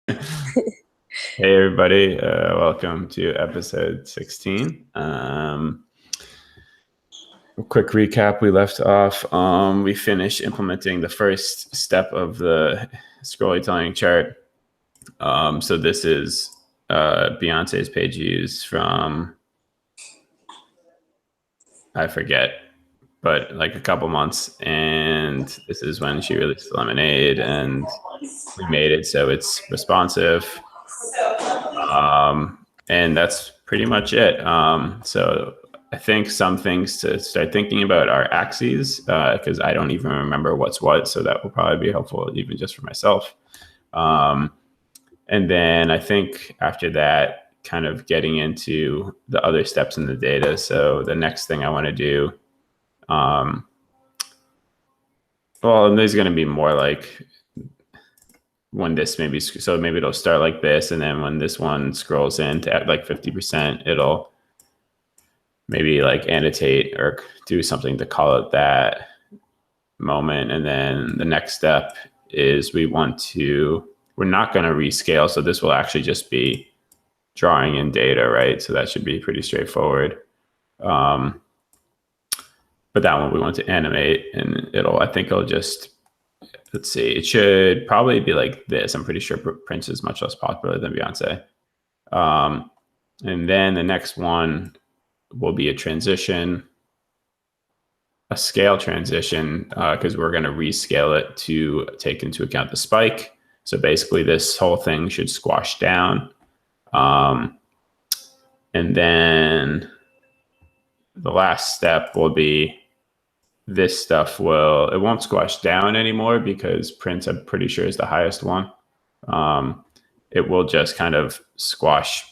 Hey everybody, welcome to episode 16. A quick recap, we left off, we finished implementing the first step of the scrollytelling chart. So this is Beyonce's page views from, I forget, but like a couple months, and this is when she released Lemonade, and we made it so it's responsive. And that's pretty much it. So I think some things to start thinking about are axes, because I don't even remember what's what. So that will probably be helpful even just for myself. And then I think after that, kind of getting into the other steps in the data. So the next thing I want to do, well, and there's going to be more like when this maybe, so maybe it'll start like this, and then when this one scrolls in to like 50%, it'll maybe like annotate or do something to call it that moment. And then the next step is we're not going to rescale. So this will actually just be drawing in data, right? So that should be pretty straightforward. But that one we want to animate, and I think it'll just, let's see, it should probably be like this. I'm pretty sure Prince is much less popular than Beyonce. And then the next one will be a transition, a scale transition, because we're going to rescale it to take into account the spike. So basically this whole thing should squash down. And then the last step will be this stuff it won't squash down anymore because Prince, I'm pretty sure, is the highest one. It will just kind of squash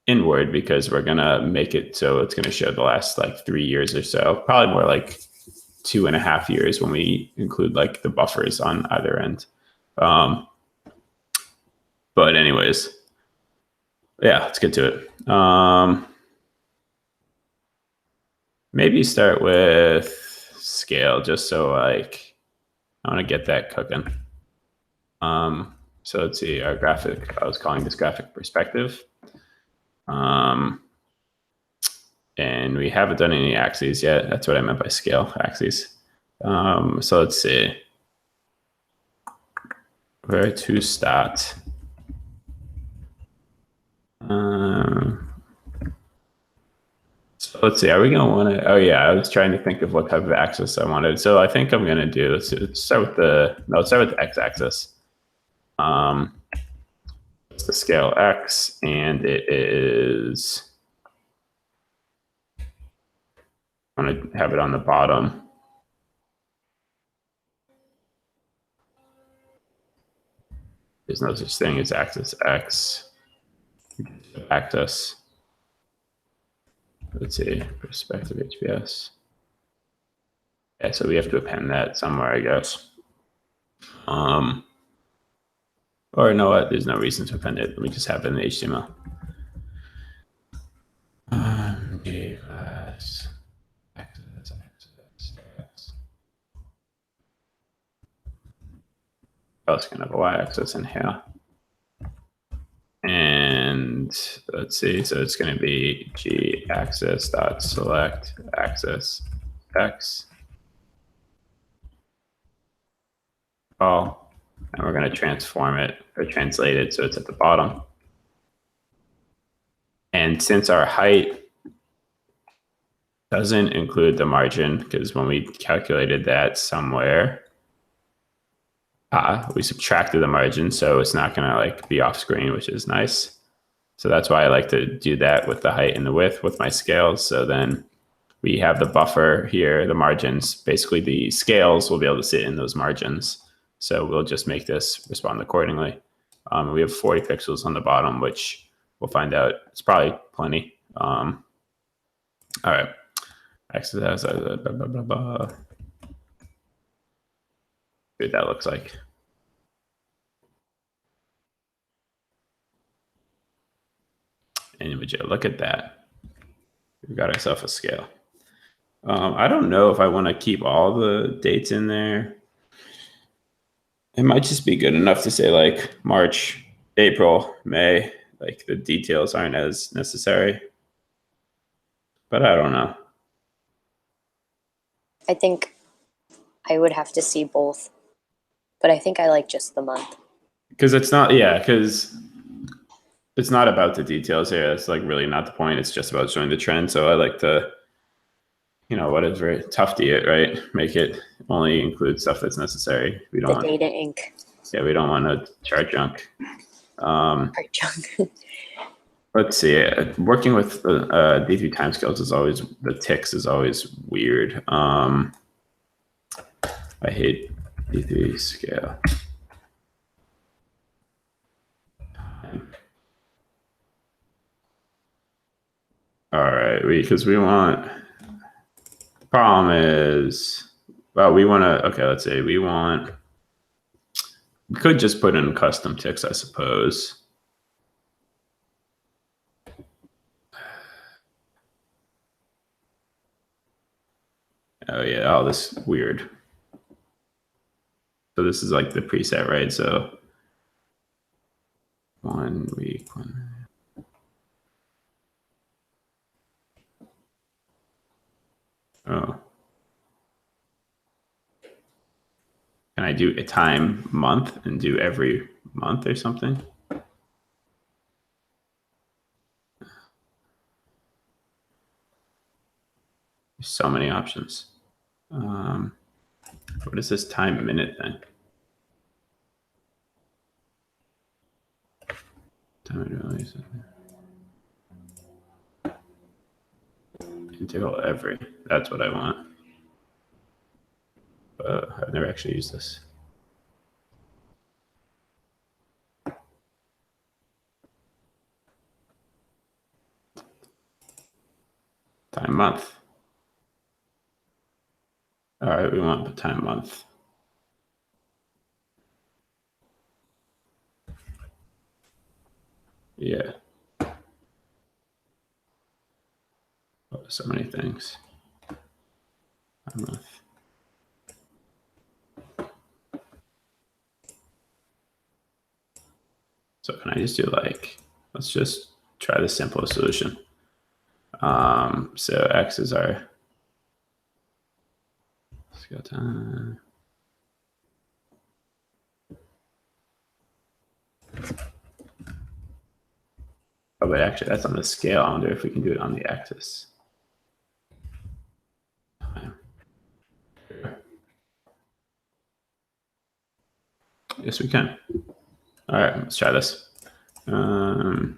inward because we're going to make it so it's going to show the last like 3 years or so, probably more like 2.5 years when we include like the buffers on either end. But anyways, yeah, let's get to it. Maybe start with scale, just so like I want to get that cooking. So let's see, our graphic, I was calling this graphic perspective. And we haven't done any axes yet. That's what I meant by scale, axes. So let's see. Where to start? So let's see, are we going to want to, oh yeah, I was trying to think of what type of axis I wanted. So I think I'm going to do, let's start with the x-axis. It's the scale x, and it is, I want to have it on the bottom. There's no such thing as axis x. Axis. Let's see, perspective HPS. Yeah, so we have to append that somewhere, I guess. Or you know what? There's no reason to append it. Let me just have it in the HTML. Oh, it's gonna have a y-axis in here. And let's see, so it's going to be g-axis dot select axis x. Oh, and we're going to transform it or translate it so it's at the bottom. And since our height doesn't include the margin, because when we calculated that somewhere, we subtracted the margin, so it's not going to like be off screen, which is nice. So that's why I like to do that with the height and the width with my scales. So then we have the buffer here, the margins, basically the scales will be able to sit in those margins. So we'll just make this respond accordingly. We have 40 pixels on the bottom, which we'll find out it's probably plenty. All right. Access, blah, blah, blah, blah. See what that looks like. And would you look at that? We've got ourselves a scale. I don't know if I want to keep all the dates in there. It might just be good enough to say like March, April, May, like the details aren't as necessary. But I don't know. I think I would have to see both, but I think I like just the month. Because it's not, yeah, because it's not about the details here. It's like really not the point. It's just about showing the trend. So I like to, what is very tough to it, right? Make it only include stuff that's necessary. We don't The data ink. Yeah, we don't want to chart junk. Chart junk. Let's see. Working with the D3 timescales is always, the ticks is always weird. I hate D3 scale. All right, because we want, the problem is, well, we want to, okay, let's say we could just put in custom ticks, I suppose. Oh yeah, oh, this is weird. So this is like the preset, right? So 1 week, Oh. Can I do a time month and do every month or something? There's so many options. What is this time minute thing? Integral every. That's what I want. But I've never actually used this. Time month. All right, we want the time month. Yeah. Oh, so many things. Time month. So can I just do like, let's just try the simplest solution. So X is our scale time. Oh, but actually that's on the scale. I wonder if we can do it on the axis. Yes, we can. All right, let's try this. We're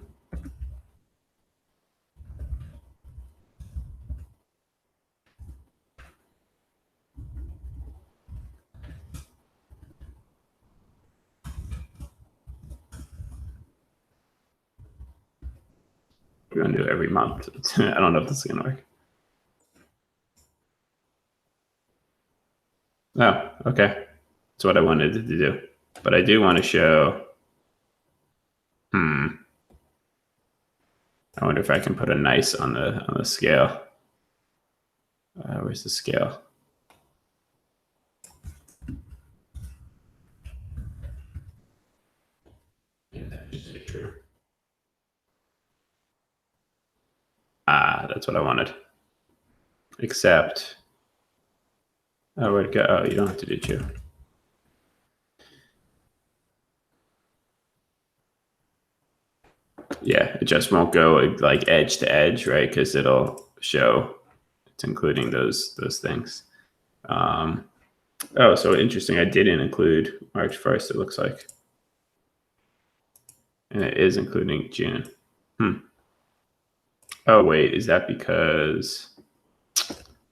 gonna do it every month. I don't know if this is gonna work. Oh, okay. That's what I wanted to do. But I do want to show, I wonder if I can put a nice on the scale. Where's the scale? Yeah, that is true. That's what I wanted. Except, where'd it go? Oh, you don't have to do true. Yeah, it just won't go like edge to edge, right? Because it'll show it's including those things. Oh, so interesting. I didn't include March 1st, it looks like. And it is including June. Oh, wait, is that because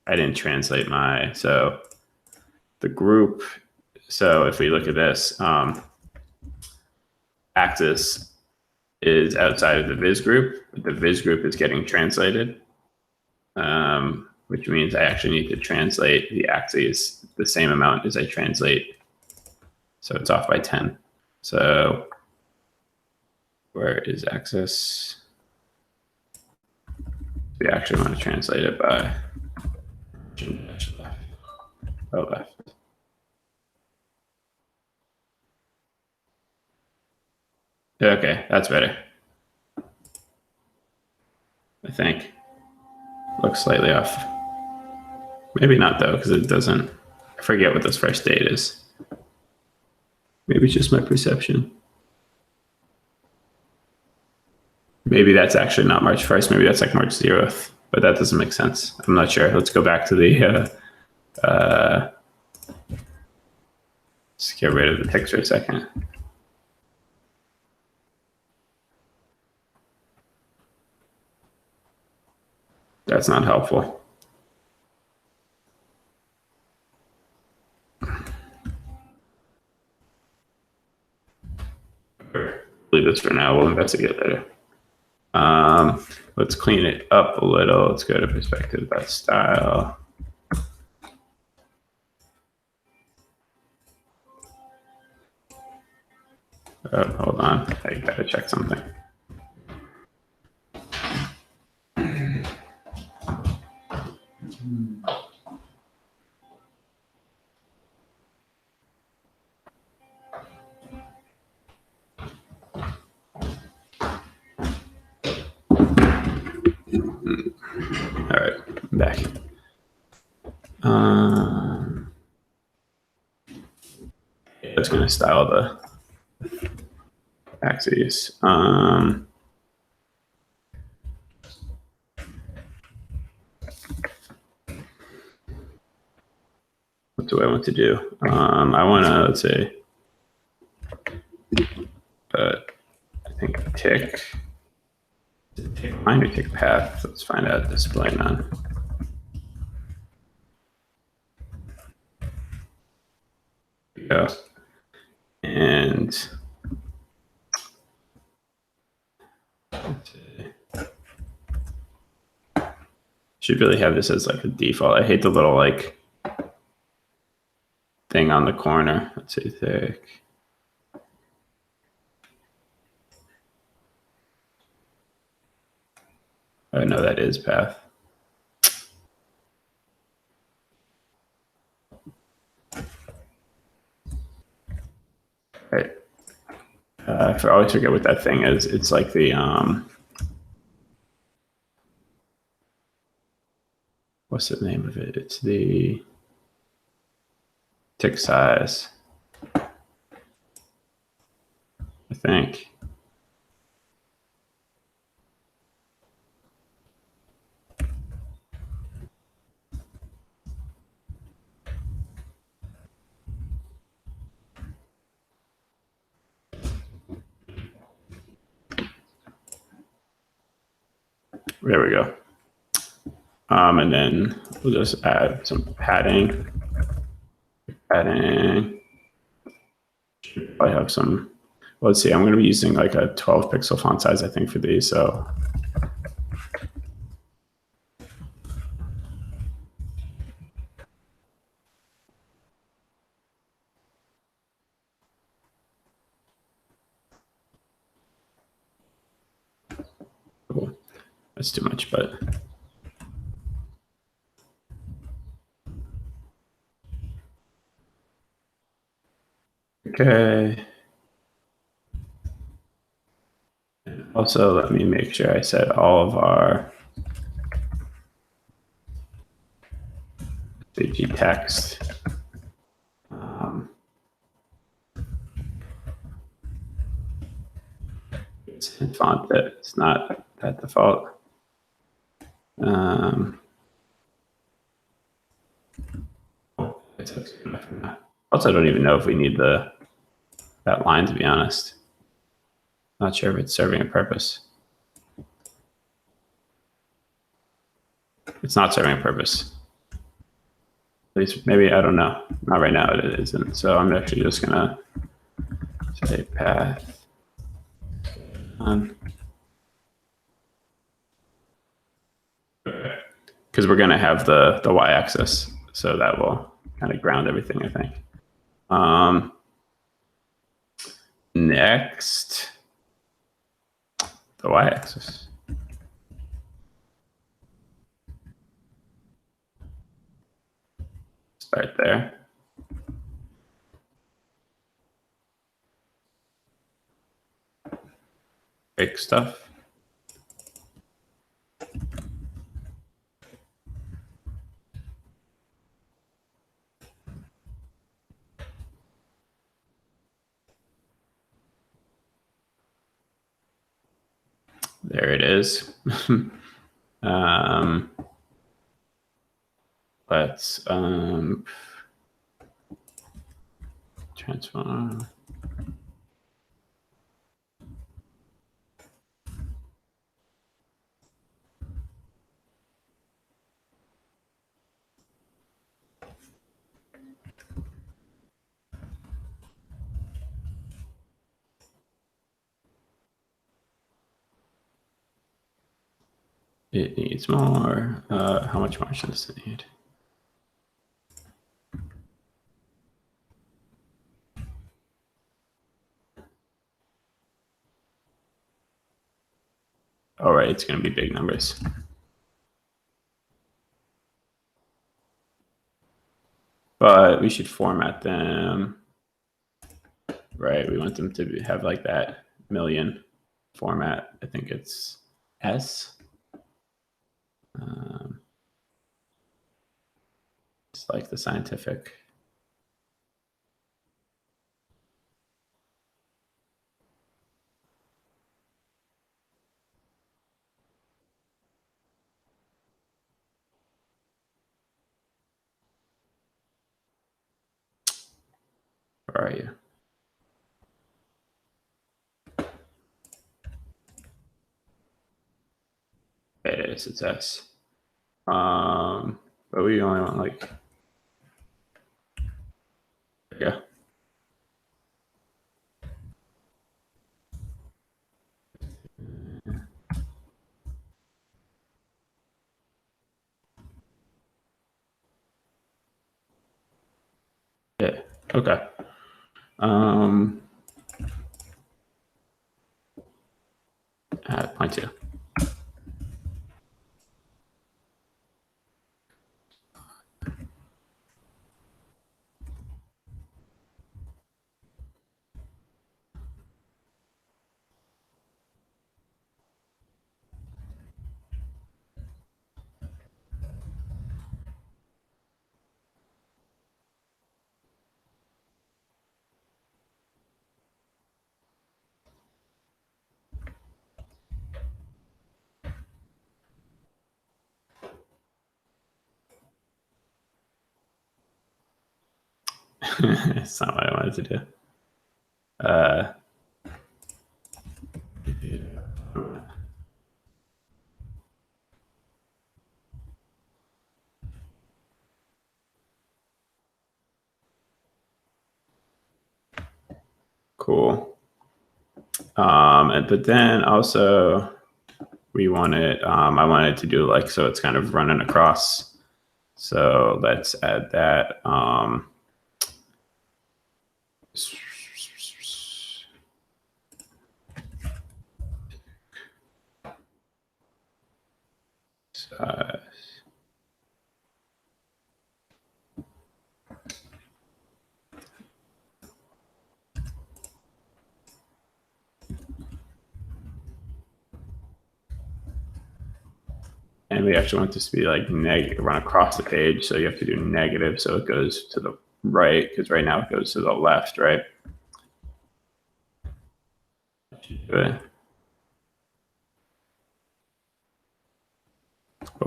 I didn't translate so the group, so if we look at this, axis is outside of the viz group, but the viz group is getting translated, which means I actually need to translate the axes the same amount as I translate. So it's off by 10. So where is axis? We actually want to translate it by left. Okay, that's better. I think. Looks slightly off. Maybe not though, because it doesn't. I forget what this first date is. Maybe it's just my perception. Maybe that's actually not March 1st. Maybe that's like March 0th, but that doesn't make sense. I'm not sure. Let's go back to the, let's get rid of the text for a second. That's not helpful. Leave this for now. We'll investigate later. Let's clean it up a little. Let's go to perspective by style. Oh, hold on. I gotta check something. All right, I'm back. It's going to style the axes. What do I want to do? I want to, let's say, I think tick line or tick path. Let's find out. Display none. Go. And should really have this as like a default. I hate the little like thing on the corner. Let's say thick. I know that is path. Right. I always forget what that thing is. It's like the what's the name of it? It's the tick size, I think. There we go. And then we'll just add some padding. Padding. Should probably have some. Well, let's see. I'm going to be using like a 12 pixel font size, I think, for these. So cool. That's too much, but okay. And also, let me make sure I set all of our CG text. It's in font that it's not that default. Also, I don't even know if we need that line, to be honest. Not sure if it's serving a purpose. It's not serving a purpose. At least maybe, I don't know. Not right now, it isn't. So I'm actually just gonna say path on. Because we're gonna have the y-axis, so that will kind of ground everything, I think. Next, the y-axis. Start there. Big stuff. There it is. Let's transform. It needs more. How much more does it need? All right, it's going to be big numbers. But we should format them, right? We want them to have like that million format. I think it's S. It's like the scientific. Where are you? It is, it's S. But we only want like, yeah. Yeah, okay. 0.2. It's not what I wanted to do. Cool. But then also we wanted, I wanted to do like, so it's kind of running across. So let's add that. And we actually want this to be like negative, run across the page. So you have to do negative. So it goes to the right, because right now it goes to the left, right? But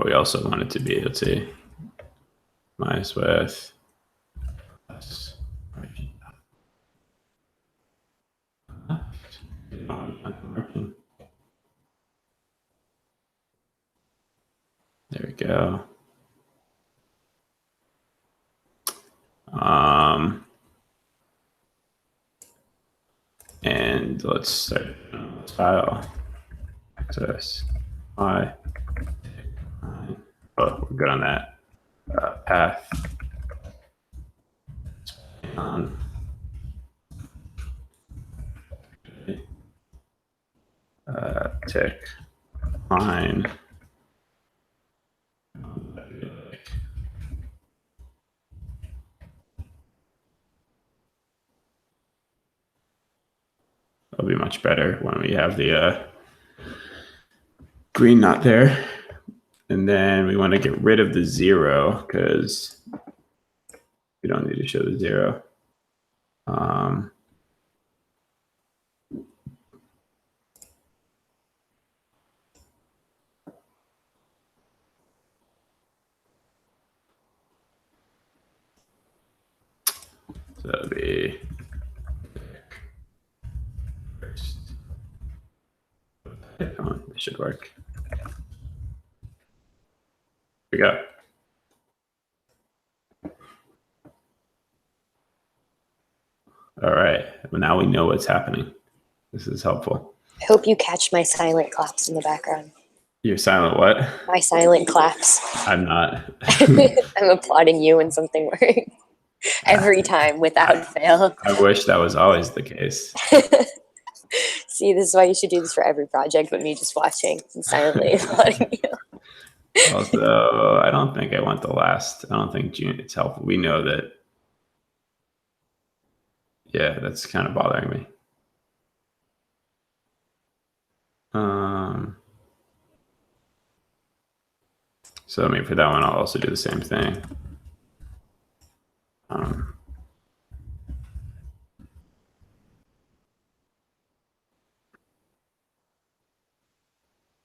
we also want it to be, let's see, minus with plus. There we go. And let's start file access. Oh, we're good on that. Path. Tick. Line. It'll be much better when we have the green not there. And then we want to get rid of the 0 because we don't need to show the 0. So that'll be first. Come on, this should work. Here we go. All right. Well, now we know what's happening. This is helpful. I hope you catch my silent claps in the background. You're silent what? My silent claps. I'm not. I'm applauding you when something works. Every time without fail. I wish that was always the case. See, this is why you should do this for every project with me just watching and silently applauding you. Also, I don't think I want the last. I don't think June. It's helpful. We know that. Yeah, that's kind of bothering me. So I mean, for that one, I'll also do the same thing. I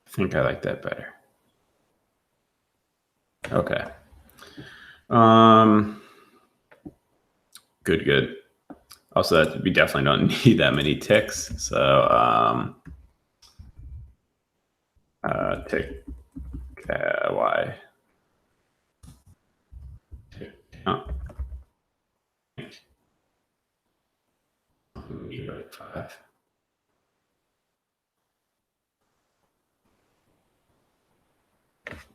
think I like that better. Okay. Good. Also, that we definitely don't need that many ticks. So tick Y. Tick count. 5.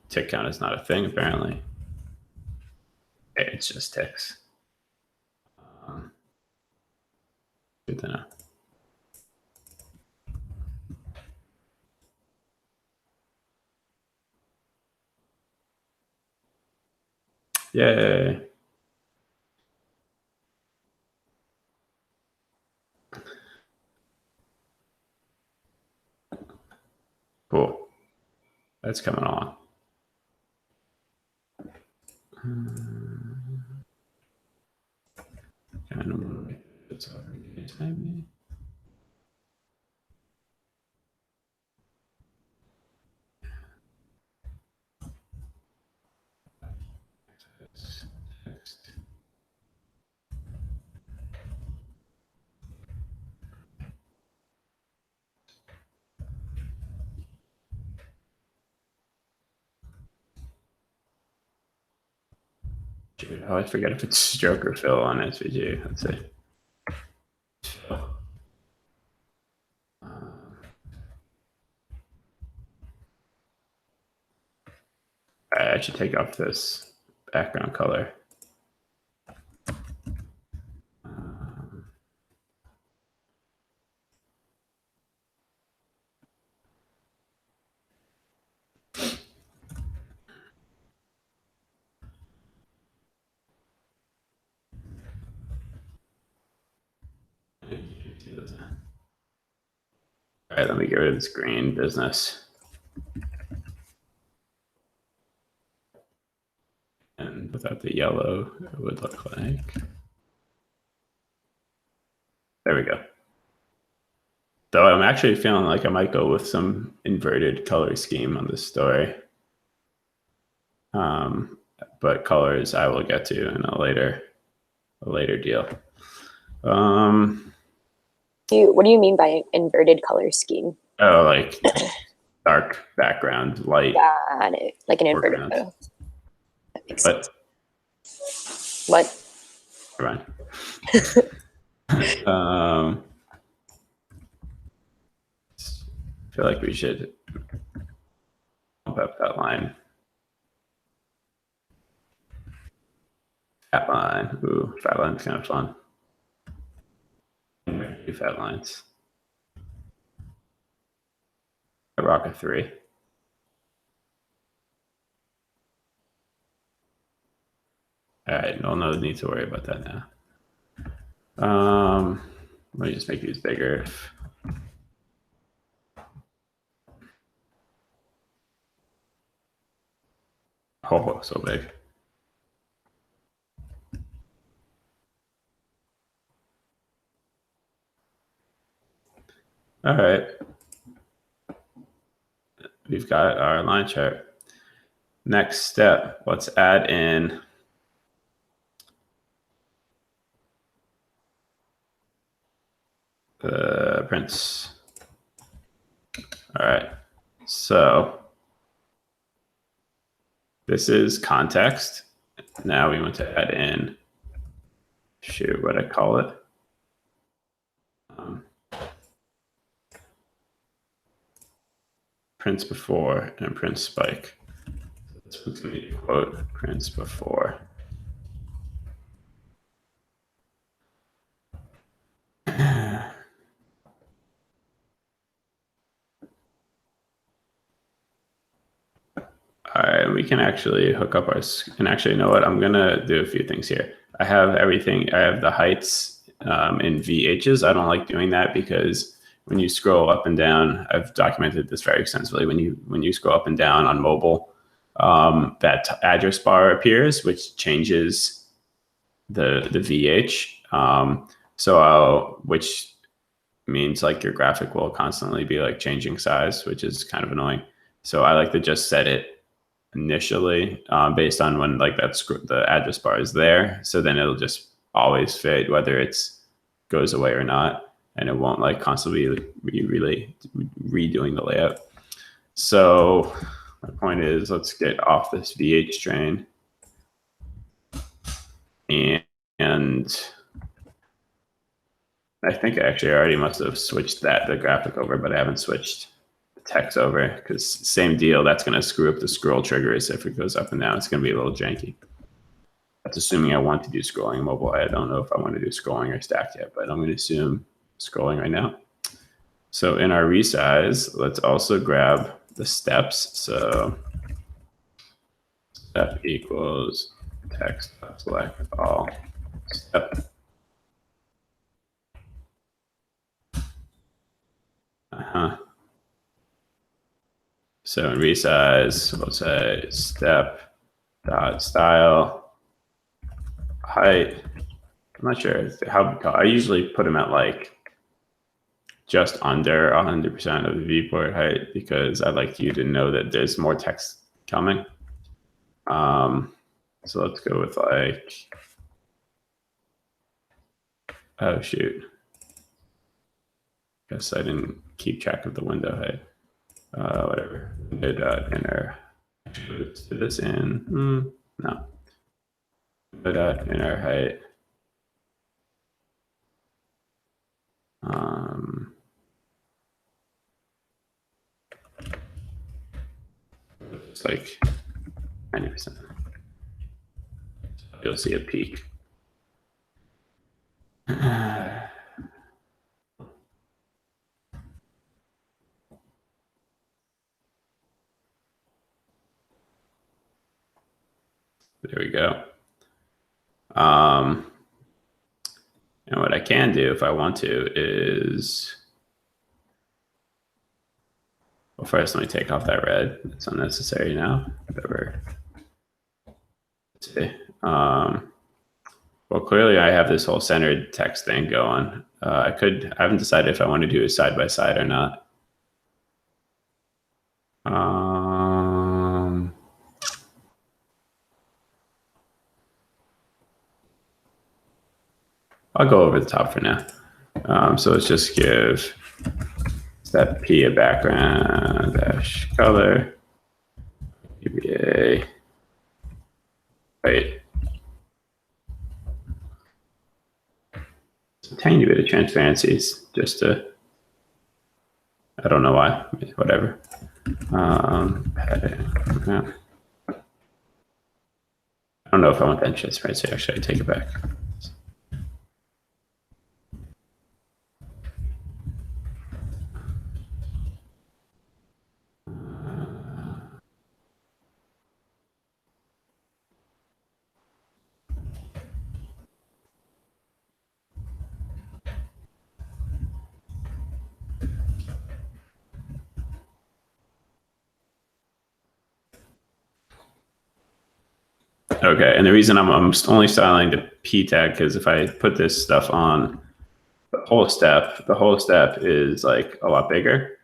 Tick count is not a thing, apparently. It's just ticks. Good to know. Yay. Cool. That's coming along. It's already time. Dude, I always forget if it's stroke or fill on SVG. Let's see. I should take off this background color. All right, let me get rid of this green business. And without the yellow, it would look like. There we go. Though I'm actually feeling like I might go with some inverted color scheme on this story. But colors I will get to in a later deal. What do you mean by inverted color scheme? Oh, like dark background, light. Got it. Like an inverted photo. That makes sense. What? Never mind. I feel like we should bump up that line. Fat line. Ooh, fat line's kind of fun. Fat lines. I rock a 3. All right, no need to worry about that now. Let me just make these bigger. Oh, so big. All right. We've got our line chart. Next step, let's add in the prints. All right. So this is context. Now we want to add in, shoot, what I call it. Prints before and print spike. This one's going to be quote prints before. All right, we can actually hook up our, and actually, you know what? I'm gonna do a few things here. I have everything, I have the heights in VHs. I don't like doing that because when you scroll up and down, I've documented this very extensively. When you scroll up and down on mobile, that address bar appears, which changes the VH. Which means like your graphic will constantly be like changing size, which is kind of annoying. So I like to just set it initially based on when like the address bar is there. So then it'll just always fit whether it's goes away or not, and it won't like constantly be really redoing the layout. So my point is, let's get off this VH train and I think actually I already must have switched the graphic over, but I haven't switched the text over because same deal. That's going to screw up the scroll triggers if it goes up and down. It's going to be a little janky. That's assuming I want to do scrolling mobile. I don't know if I want to do scrolling or stacked yet, but I'm going to assume scrolling right now. So in our resize, let's also grab the steps. So step equals text select all step. So in resize, we'll say step dot style height. I'm not sure how I usually put them at like just under 100% of the viewport height because I like you to know that there's more text coming. So let's go with like, oh shoot. Guess I didn't keep track of the window height. Whatever. Window dot inner. Let's do this in. No. Window dot inner height. It's like 90%. You'll see a peak. There we go. And what I can do if I want to is, well, first let me take off that red. It's unnecessary now. Whatever. Let's see. Well, clearly I have this whole centered text thing going. I haven't decided if I want to do a side by side or not. I'll go over the top for now. So let's just give step P a background dash color, UVA, white. A tiny bit of transparency, just to, I don't know why, whatever. Padding. Yeah. I don't know if I want that transparency. Actually, I take it back. Okay, and the reason I'm only styling the p tag because if I put this stuff on the whole step is like a lot bigger.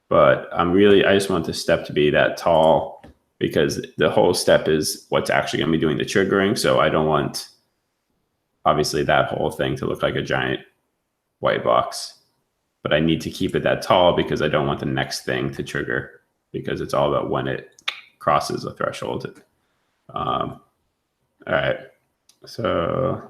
But I just want the step to be that tall because the whole step is what's actually going to be doing the triggering. So I don't want obviously that whole thing to look like a giant white box, but I need to keep it that tall because I don't want the next thing to trigger because it's all about when it crosses a threshold. All right, so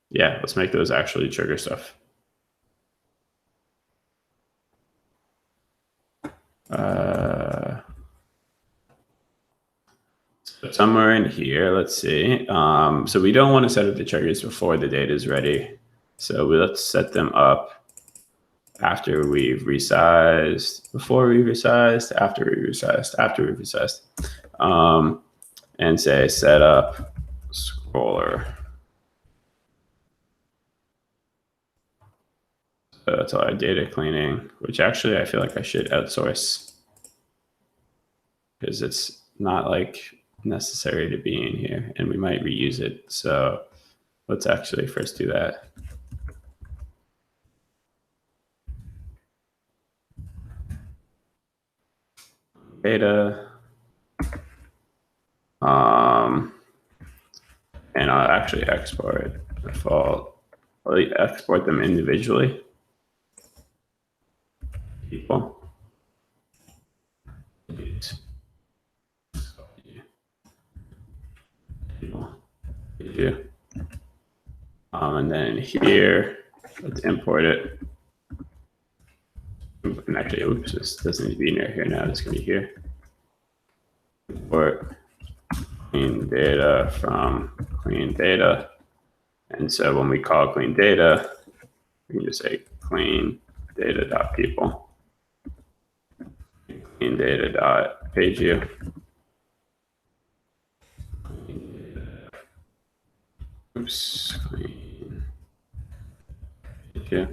yeah, let's make those actually trigger stuff. So somewhere in here, let's see. So we don't want to set up the triggers before the data is ready. So let's set them up after we've resized, before we resized, after we resized, after we resized, and say set up scroller. So that's all our data cleaning, which actually I feel like I should outsource because it's not like necessary to be in here and we might reuse it. So let's actually first do that. Data. And I'll actually export default. I'll export them individually. People. Yeah. And then here, let's import it. And actually, oops, this doesn't need to be in here now. It's going to be here. Import clean data from clean data. And so when we call clean data, we can just say clean data.people. Clean data.pageview. Oops, clean. Yeah.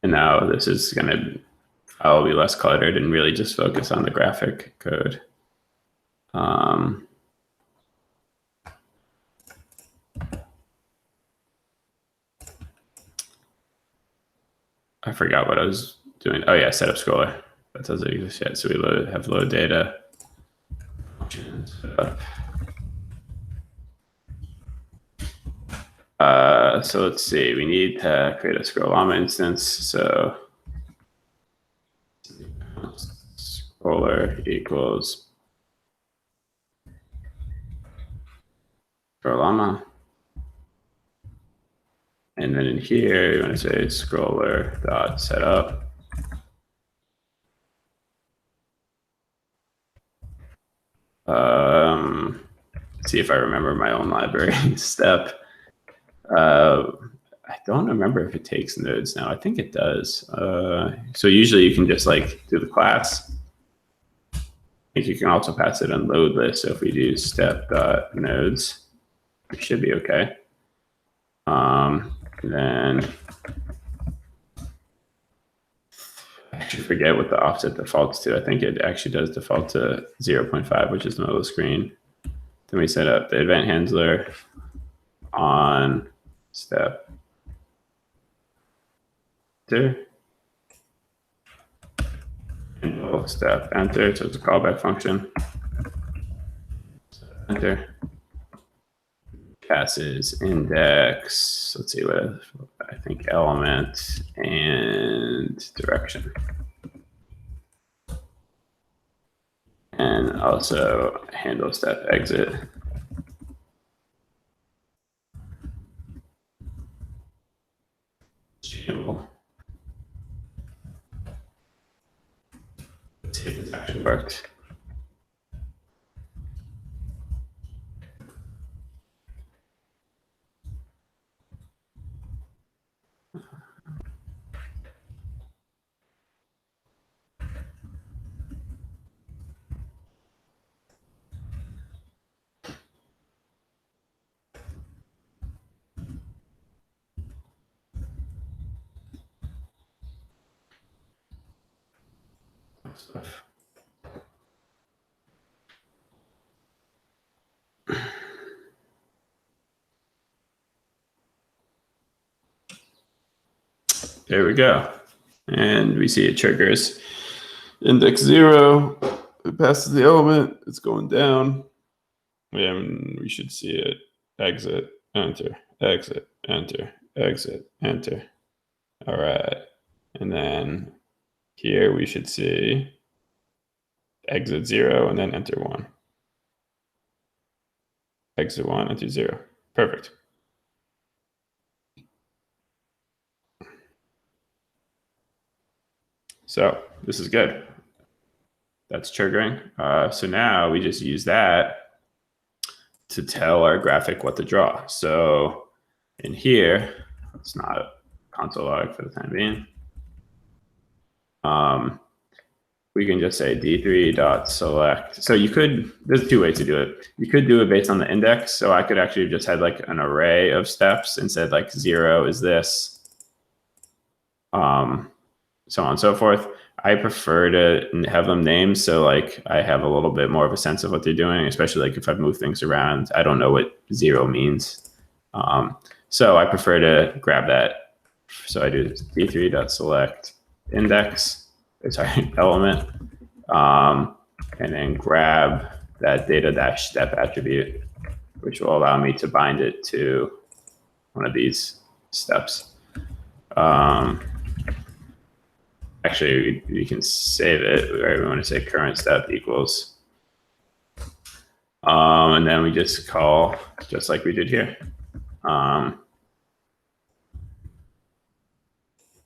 And now this is going to probably be less cluttered and really just focus on the graphic code. I forgot what I was doing. Oh yeah, setup scroller. That doesn't exist yet. So we have load data. So let's see. We need to create a scrollama instance. So scroller equals scrollama. And then in here, you want to say scroller.setup. See if I remember my own library step. I don't remember if it takes nodes now. I think it does. So usually you can just like do the class. I think you can also pass it on load list. So if we do step.nodes, it should be okay. Then I actually forget what the offset defaults to. I think it actually does default to 0.5, which is the middle of the screen. Then we set up the event handler on step enter. And step enter, so it's a callback function. Enter. Passes index, let's see what I think, element and direction. And also handle step exit. Let's see if this actually worked. stuff. There we go. And we see it triggers index 0. It passes the element. It's going down. And we should see it exit, enter, exit, enter, exit, enter. All right. And then here we should see exit 0 and then enter 1. Exit 1, enter 0. Perfect. So this is good. That's triggering. So now we just use that to tell our graphic what to draw. So in here, it's not a console log for the time being. We can just say d3.select. So you could, there's two ways to do it. You could do it based on the index. So I could actually just have like an array of steps and said like 0 is this, so on and so forth. I prefer to have them named so like I have a little bit more of a sense of what they're doing, especially like if I've moved things around. I don't know what 0 means. So I prefer to grab that. So I do d3.select index, sorry, element, and then grab that data-step attribute, which will allow me to bind it to one of these steps. Actually, we can save it. Right? We want to say current step equals. And then we just call, just like we did here. Go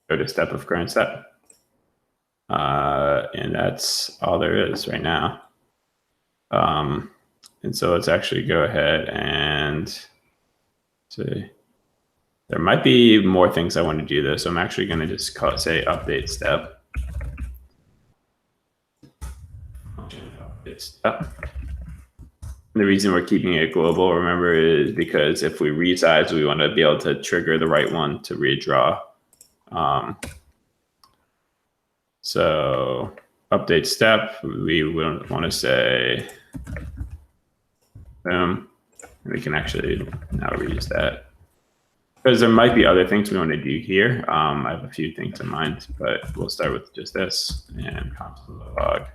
to step of current step. And that's all there is right now. And so let's actually go ahead and see. There might be more things I want to do though. So I'm actually going to just call it, say update step. Update step. And the reason we're keeping it global, remember, is because if we resize, we want to be able to trigger the right one to redraw. So update step, we want to say boom, and we can actually now reuse that. Because there might be other things we want to do here. I have a few things in mind, but we'll start with just this and console log.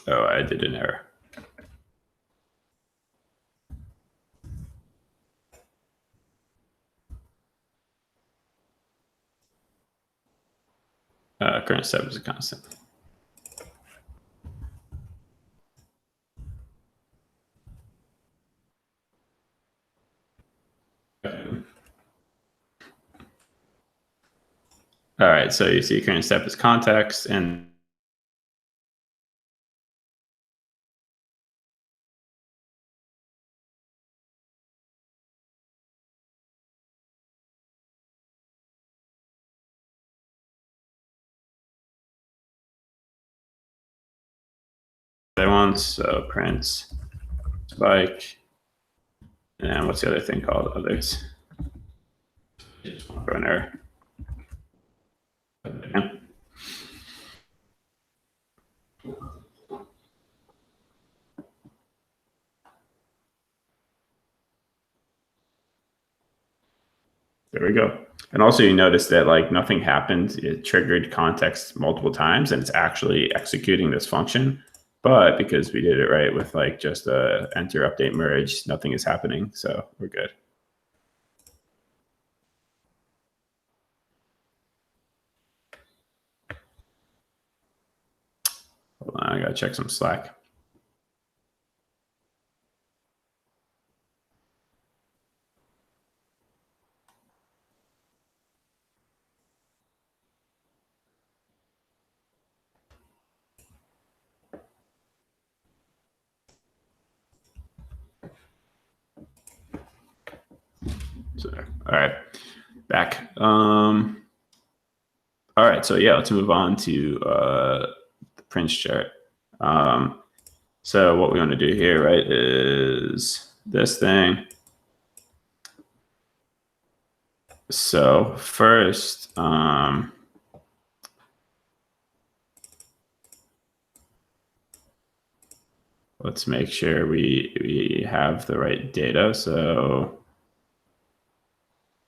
Oh, I did an error. Current step is a constant. All right, so you see current step is context, and other ones, so print spike, and what's the other thing called? Others. Just want to throw an error. Yeah. There we go. And also you notice that like nothing happened. It triggered context multiple times and it's actually executing this function. But because we did it right with like just a enter, update, merge, nothing is happening. So we're good. Hold on, I gotta check some Slack. So, all right, back. All right, so yeah, let's move on to the prints chart. So what we want to do here, right, is this thing. So first, let's make sure we have the right data. So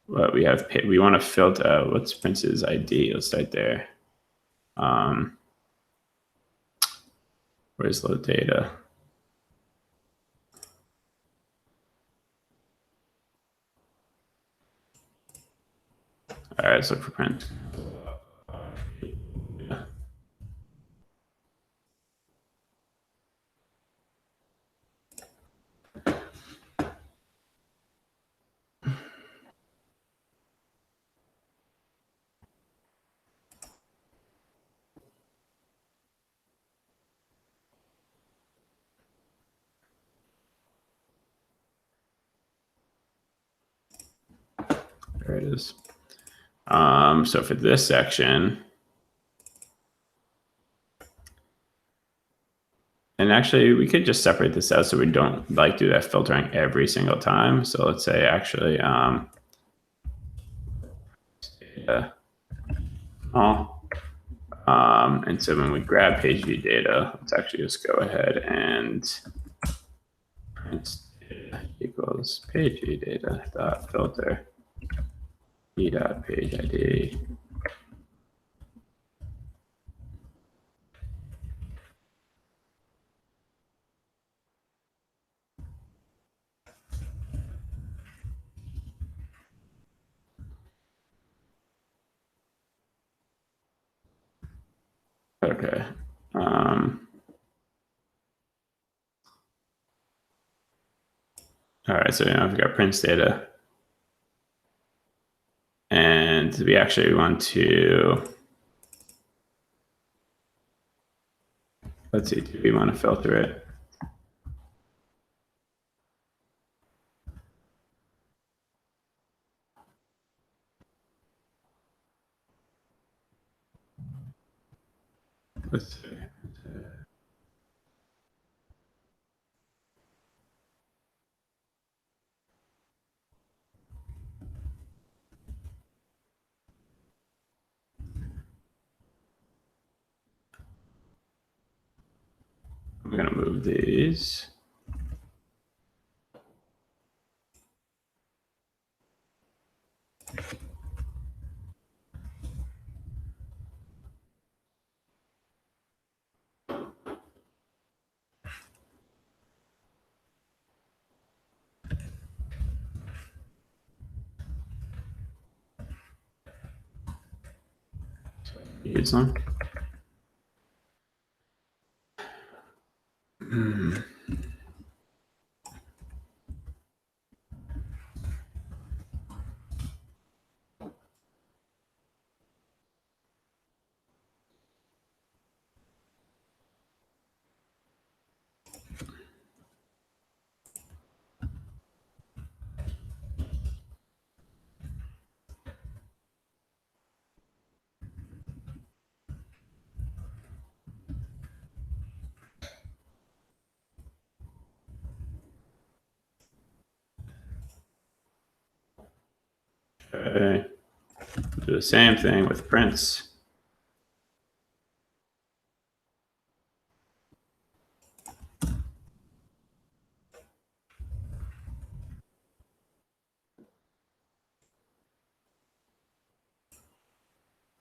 what we have, we want to filter, what's Prince's ID? Let's start there. Where's load data? All right, let's look for Prince. There it is. So for this section, and actually we could just separate this out so we don't like do that filtering every single time. So let's say actually, and so when we grab page view data, let's actually just go ahead and print data equals page view data dot filter e dot page ID. Okay. All right, so now we've got prints data. And we actually want to, let's see, do we want to filter it? Let's see. I'm going to move these. Use them. Okay. Do the same thing with prints.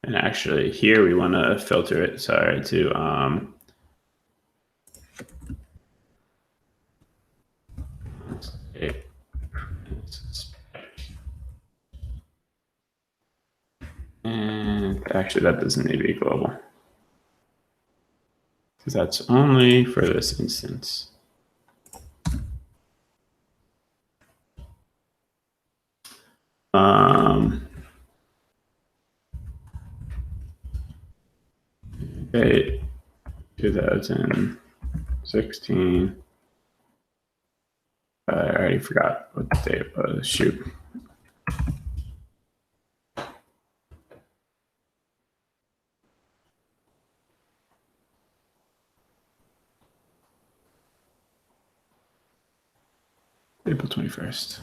And actually here we want to filter it, sorry, to and actually that doesn't need to be global because that's only for this instance. Okay, 2016. I already forgot what the date was. Shoot. April 21st.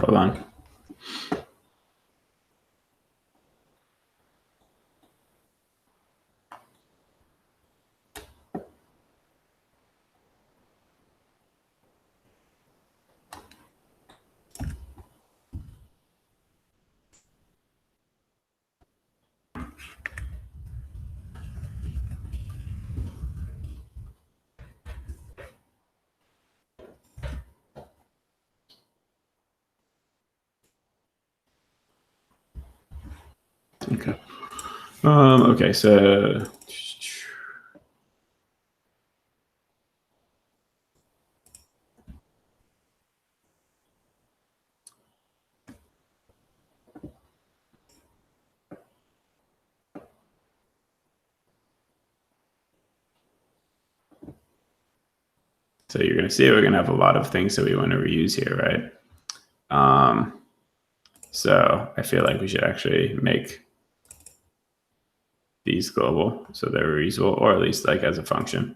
Hold on. Okay. Okay, so you're going to see we're going to have a lot of things that we want to reuse here, right? So I feel like we should actually make these global so they're reusable, or at least like as a function.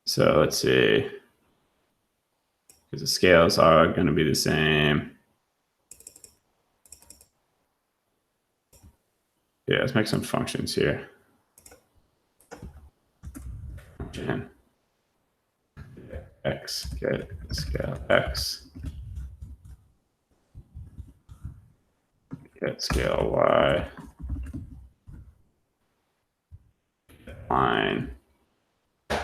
So let's see, because the scales are going to be the same. Yeah, let's make some functions here. Function x get scale x, get scale y, line. All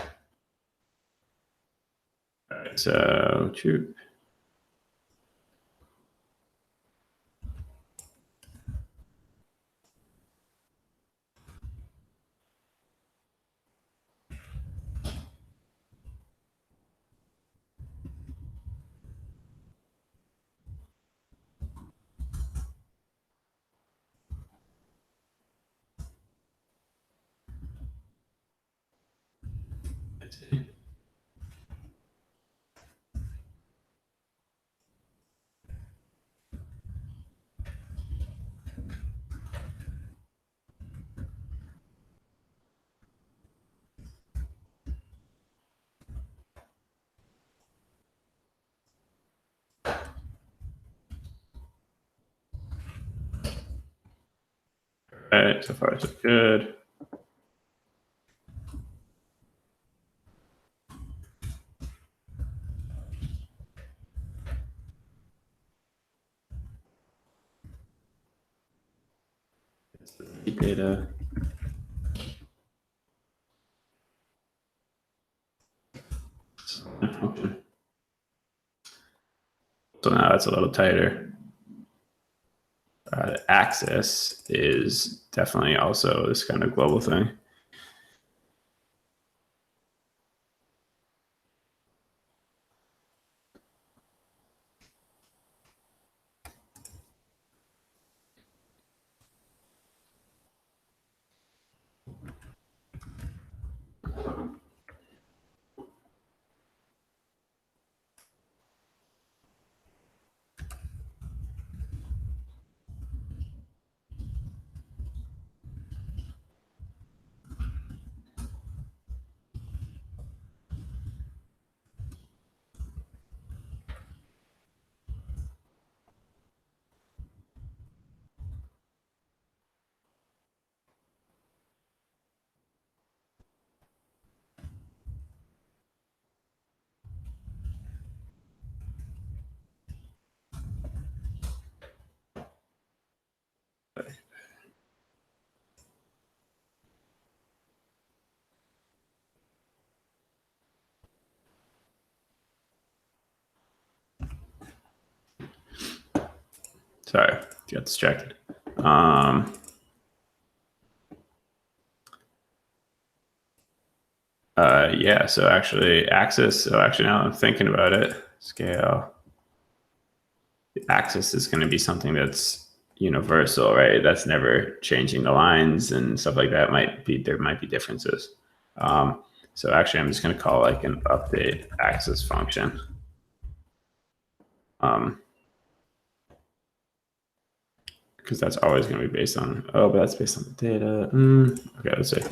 right, so true. All right, so far so good. Data. So now it's a little tighter. Axis is definitely also this kind of global thing. Sorry, got distracted. Yeah, so actually axis, so actually now I'm thinking about it, scale. The axis is going to be something that's universal, right? That's never changing the lines and stuff like that. There might be differences. So actually, I'm just going to call like an update axis function. Because that's always going to be based on, but that's based on the data. Okay, let's see.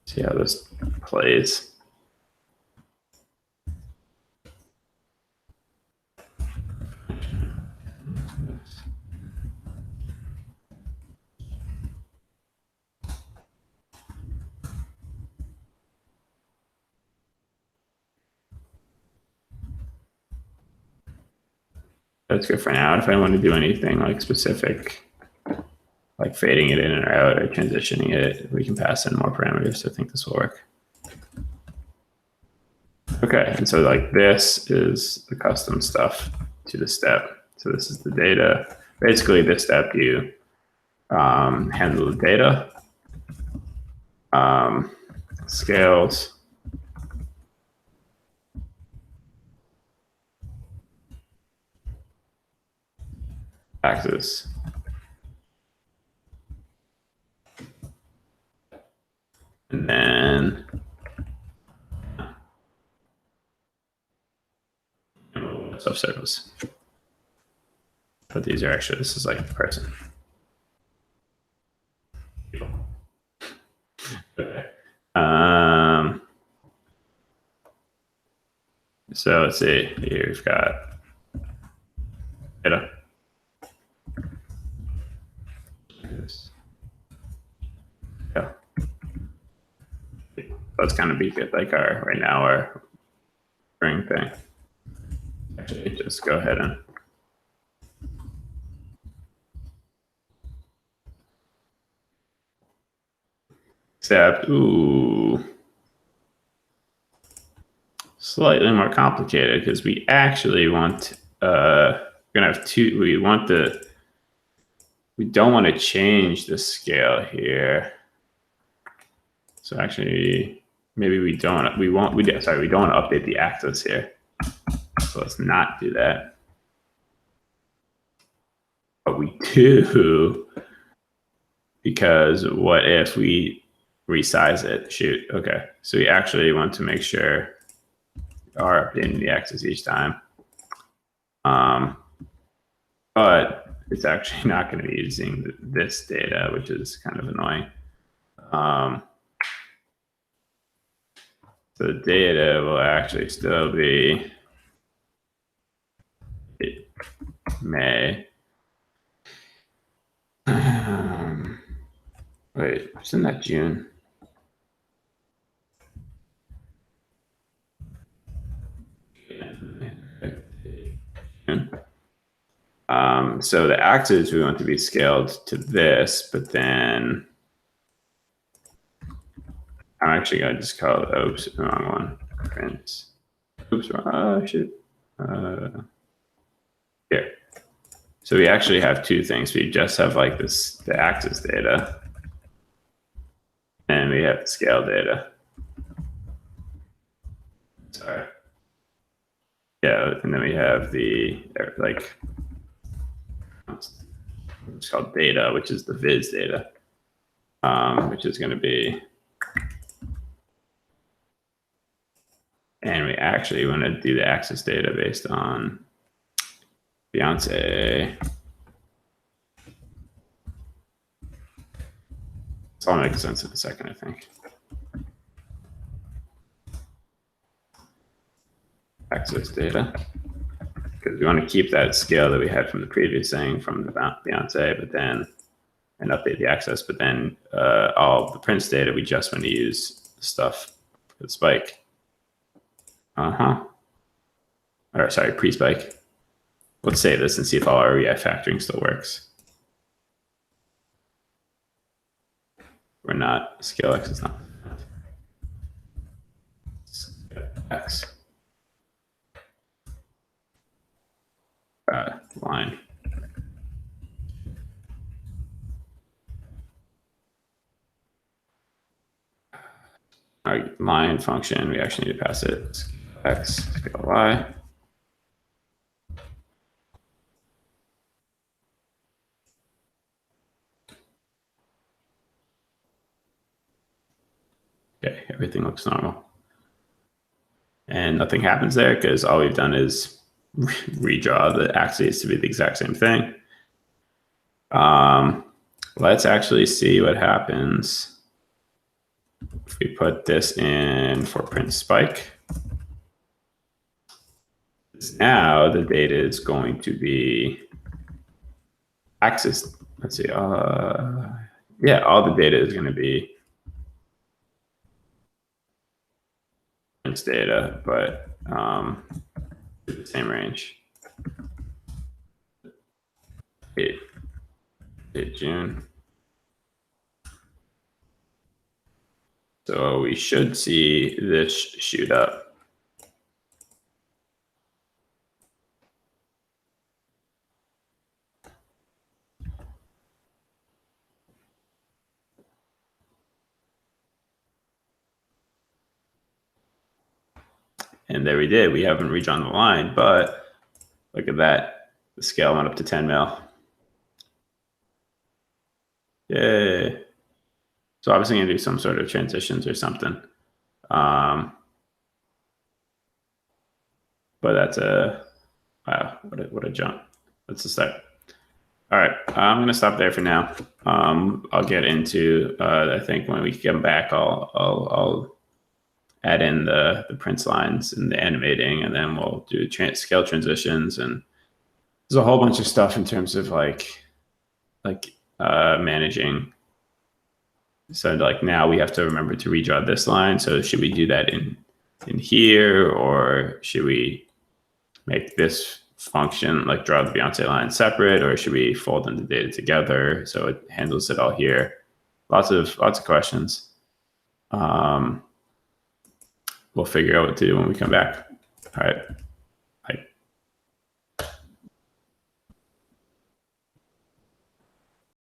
See how this plays. That's good for now. If I want to do anything like specific, like fading it in or out or transitioning it, we can pass in more parameters. I think this will work. Okay, and so like this is the custom stuff to the step. So this is the data. Basically, this step you handle the data, scales, axis, and then subcircles. But these are actually, this is like the person. Okay. So let's see, here we've got data. Yeah. That's kind of be good, like our right now our spring thing. Actually, just go ahead and except, slightly more complicated because we actually want we're gonna have two. We don't want to change the scale here. So actually, maybe we don't. Sorry, we don't want to update the axis here. So let's not do that. But we do, because what if we resize it? Shoot. Okay. So we actually want to make sure we are updating the axis each time. But it's actually not going to be using this data, which is kind of annoying. So the data will actually still be May. Wait, isn't that June? So the axis we want to be scaled to this, but then I'm actually going to just call it, oops, wrong one. Print. Oops, wrong, shit. Here. So we actually have two things. We just have like this, the axis data, and we have the scale data. Sorry. Yeah, and then we have the, like, it's called data, which is the viz data, which is going to be, and we actually want to do the axis data based on Beyonce. It's all make sense in a second, I think. Axis data, because we want to keep that scale that we had from the previous thing from the Beyonce, but then, and update the axis, but then all the prints data, we just want to use stuff for the spike. Or sorry, pre-spike. Let's save this and see if all our refactoring still works. We're not, scale X is not. X. Line. our line function, we actually need to pass it x, scale y. Okay, everything looks normal. And nothing happens there because all we've done is redraw the axes to be the exact same thing. Let's actually see what happens if we put this in for print spike. Now the data is going to be axis. Let's see. Yeah, all the data is going to be print data, but the same range. 8 June. So we should see this shoot up. And there we did. We haven't redrawn the line, but look at that. The scale went up to 10 mil. Yay. So obviously going to do some sort of transitions or something. But that's a, wow, what a jump. That's a start. All right, I'm going to stop there for now. I'll get into, I think when we come back, I'll add in the prints lines and the animating, and then we'll do scale transitions. And there's a whole bunch of stuff in terms of like managing. So like now we have to remember to redraw this line. So should we do that in here, or should we make this function, like draw the Beyonce line separate, or should we fold in the data together so it handles it all here? Lots of questions. We'll figure out what to do when we come back. All right.